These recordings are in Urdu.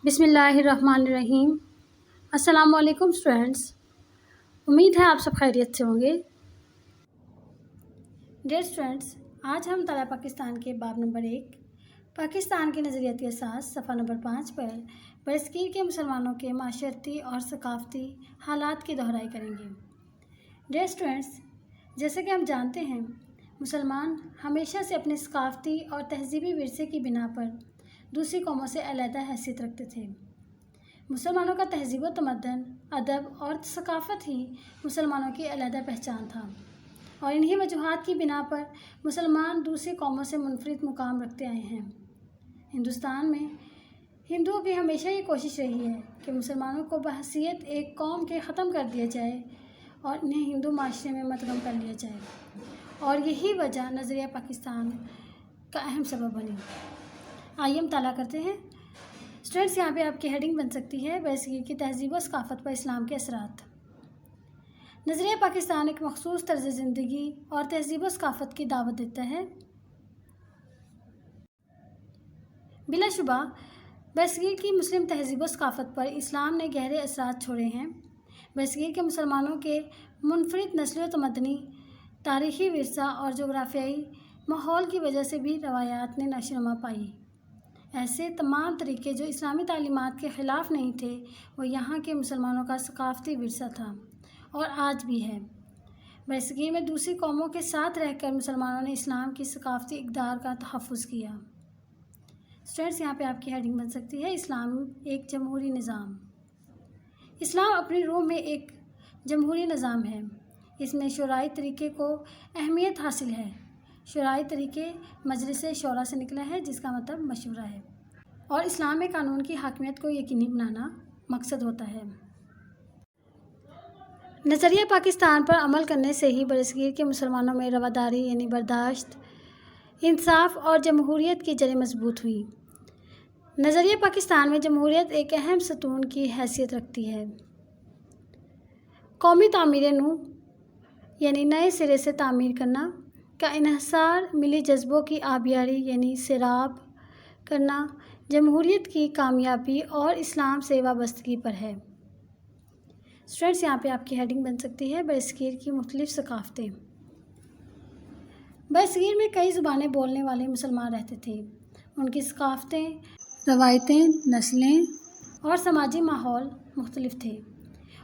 بسم اللہ الرحمن الرحیم۔ السلام علیکم اسٹوڈینٹس، امید ہے آپ سب خیریت سے ہوں گے۔ ڈیئر اسٹوڈینٹس، آج ہم طالع پاکستان کے باب نمبر 1 پاکستان کے نظریاتی اساس صفحہ نمبر 5 پر برصغیر کے مسلمانوں کے معاشرتی اور ثقافتی حالات کی دہرائی کریں گے۔ ڈیئر اسٹوڈینٹس، جیسے کہ ہم جانتے ہیں، مسلمان ہمیشہ سے اپنے ثقافتی اور تہذیبی ورثے کی بنا پر دوسری قوموں سے علیحدہ حیثیت رکھتے تھے۔ مسلمانوں کا تہذیب و تمدن، ادب اور ثقافت ہی مسلمانوں کی علیحدہ پہچان تھا، اور انہی وجوہات کی بنا پر مسلمان دوسری قوموں سے منفرد مقام رکھتے آئے ہیں۔ ہندوستان میں ہندوؤں کی ہمیشہ یہ کوشش رہی ہے کہ مسلمانوں کو بحیثیت ایک قوم کے ختم کر دیا جائے اور انہیں ہندو معاشرے میں مدغم کر لیا جائے، اور یہی وجہ نظریہ پاکستان کا اہم سبب بنی۔ آئیے مطالعہ کرتے ہیں۔ اسٹوڈینٹس، یہاں پہ آپ کی ہیڈنگ بن سکتی ہے برصغیر کی تہذیب و ثقافت پر اسلام کے اثرات۔ نظریہ پاکستان ایک مخصوص طرز زندگی اور تہذیب و ثقافت کی دعوت دیتا ہے۔ بلا شبہ برصغیر کی مسلم تہذیب و ثقافت پر اسلام نے گہرے اثرات چھوڑے ہیں۔ برصغیر کے مسلمانوں کے منفرد نسلی و تمدنی، تاریخی ورثہ اور جغرافیائی ماحول کی وجہ سے بھی روایات نے نشو و نما پائی۔ ایسے تمام طریقے جو اسلامی تعلیمات کے خلاف نہیں تھے، وہ یہاں کے مسلمانوں کا ثقافتی ورثہ تھا اور آج بھی ہے۔ برصغیر میں دوسری قوموں کے ساتھ رہ کر مسلمانوں نے اسلام کی ثقافتی اقدار کا تحفظ کیا۔ اسٹوڈینٹس، یہاں پہ آپ کی ہیڈنگ بن سکتی ہے اسلام ایک جمہوری نظام۔ اسلام اپنی روح میں ایک جمہوری نظام ہے۔ اس میں شورائی طریقے کو اہمیت حاصل ہے۔ شورائی طریقے مجلس شورا سے نکلا ہے، جس کا مطلب مشورہ ہے، اور اسلام میں قانون کی حاکمیت کو یقینی بنانا مقصد ہوتا ہے۔ نظریہ پاکستان پر عمل کرنے سے ہی برصغیر کے مسلمانوں میں رواداری یعنی برداشت، انصاف اور جمہوریت کی جڑیں مضبوط ہوئیں۔ نظریہ پاکستان میں جمہوریت ایک اہم ستون کی حیثیت رکھتی ہے۔ قومی تعمیر نو یعنی نئے سرے سے تعمیر کرنا کا انحصار ملی جذبوں کی آبیاری یعنی سیراب کرنا، جمہوریت کی کامیابی اور اسلام سے وابستگی پر ہے۔ اسٹوڈینٹس، یہاں پہ آپ کی ہیڈنگ بن سکتی ہے برصغیر کی مختلف ثقافتیں۔ برصغیر میں کئی زبانیں بولنے والے مسلمان رہتے تھے۔ ان کی ثقافتیں، روایتیں، نسلیں اور سماجی ماحول مختلف تھے،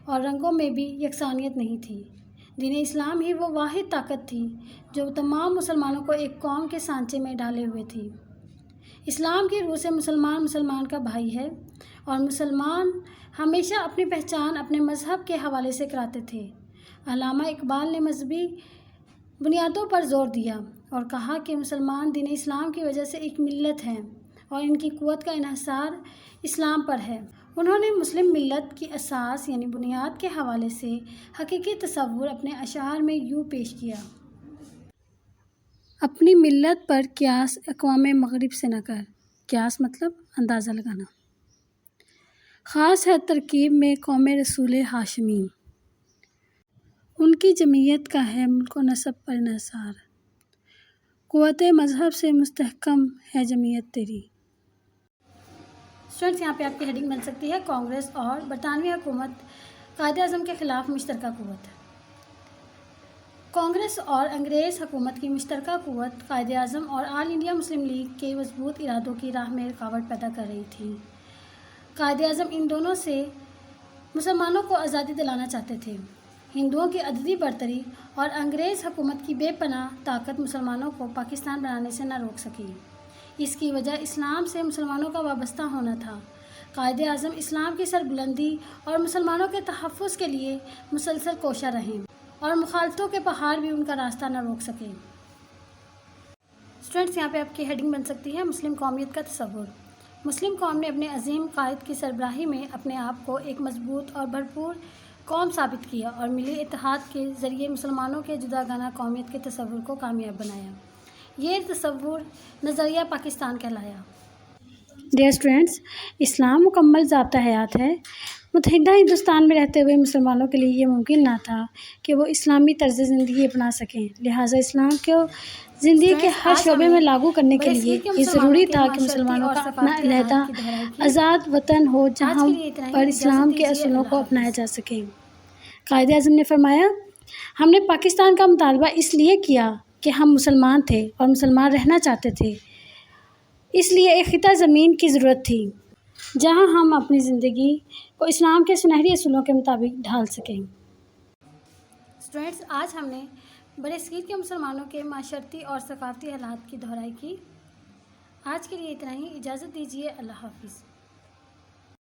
اور رنگوں میں بھی یکسانیت نہیں تھی۔ دین اسلام ہی وہ واحد طاقت تھی جو تمام مسلمانوں کو ایک قوم کے سانچے میں ڈالے ہوئے تھی۔ اسلام کی روح سے مسلمان کا بھائی ہے، اور مسلمان ہمیشہ اپنی پہچان اپنے مذہب کے حوالے سے کراتے تھے۔ علامہ اقبال نے مذہبی بنیادوں پر زور دیا اور کہا کہ مسلمان دین اسلام کی وجہ سے ایک ملت ہیں اور ان کی قوت کا انحصار اسلام پر ہے۔ انہوں نے مسلم ملت کی اساس یعنی بنیاد کے حوالے سے حقیقی تصور اپنے اشعار میں یوں پیش کیا: اپنی ملت پر قیاس اقوام مغرب سے نہ کر، قیاس مطلب اندازہ لگانا، خاص ہے ترکیب میں قوم رسول ہاشمی، ان کی جمعیت کا ہے ملک و نسب پر انحصار، قوت مذہب سے مستحکم ہے جمعیت تیری۔ اسٹوڈینٹس، یہاں پہ آپ کی ہیڈنگ بن سکتی ہے کانگریس اور برطانوی حکومت قائد اعظم کے خلاف مشترکہ قوت۔ کانگریس اور انگریز حکومت کی مشترکہ قوت قائد اعظم اور آل انڈیا مسلم لیگ کے مضبوط ارادوں کی راہ میں رکاوٹ پیدا کر رہی تھی۔ قائد اعظم ان دونوں سے مسلمانوں کو آزادی دلانا چاہتے تھے۔ ہندوؤں کی عددی برتری اور انگریز حکومت کی بے پناہ طاقت مسلمانوں کو پاکستان بنانے سے نہ روک سکی۔ اس کی وجہ اسلام سے مسلمانوں کا وابستہ ہونا تھا۔ قائد اعظم اسلام کی سربلندی اور مسلمانوں کے تحفظ کے لیے مسلسل کوشاں رہے، اور مخالفتوں کے پہاڑ بھی ان کا راستہ نہ روک سکے۔ اسٹوڈینٹس، یہاں پہ آپ کی ہیڈنگ بن سکتی ہے مسلم قومیت کا تصور۔ مسلم قوم نے اپنے عظیم قائد کی سربراہی میں اپنے آپ کو ایک مضبوط اور بھرپور قوم ثابت کیا اور ملی اتحاد کے ذریعے مسلمانوں کے جداگانہ قومیت کے تصور کو کامیاب بنایا۔ یہ تصور نظریہ پاکستان کہلایا۔ ڈیئر اسٹوڈینٹس، اسلام مکمل ضابطہ حیات ہے۔ متحدہ ہندوستان میں رہتے ہوئے مسلمانوں کے لیے یہ ممکن نہ تھا کہ وہ اسلامی طرز زندگی اپنا سکیں، لہٰذا اسلام کو زندگی کے ہر شعبے میں لاگو کرنے کے لیے یہ ضروری تھا کہ مسلمانوں کا اپنا علیحدہ آزاد وطن ہو جہاں پر اسلام کے اصولوں کو اپنایا جا سکے۔ قائد اعظم نے فرمایا، ہم نے پاکستان کا مطالبہ اس لیے کیا کہ ہم مسلمان تھے اور مسلمان رہنا چاہتے تھے، اس لیے ایک خطہ زمین کی ضرورت تھی جہاں ہم اپنی زندگی کو اسلام کے سنہری اصولوں کے مطابق ڈھال سکیں۔ اسٹوڈنٹس، آج ہم نے برصغیر کے مسلمانوں کے معاشرتی اور ثقافتی حالات کی دہرائی کی۔ آج کے لیے اتنا ہی، اجازت دیجیے، اللہ حافظ۔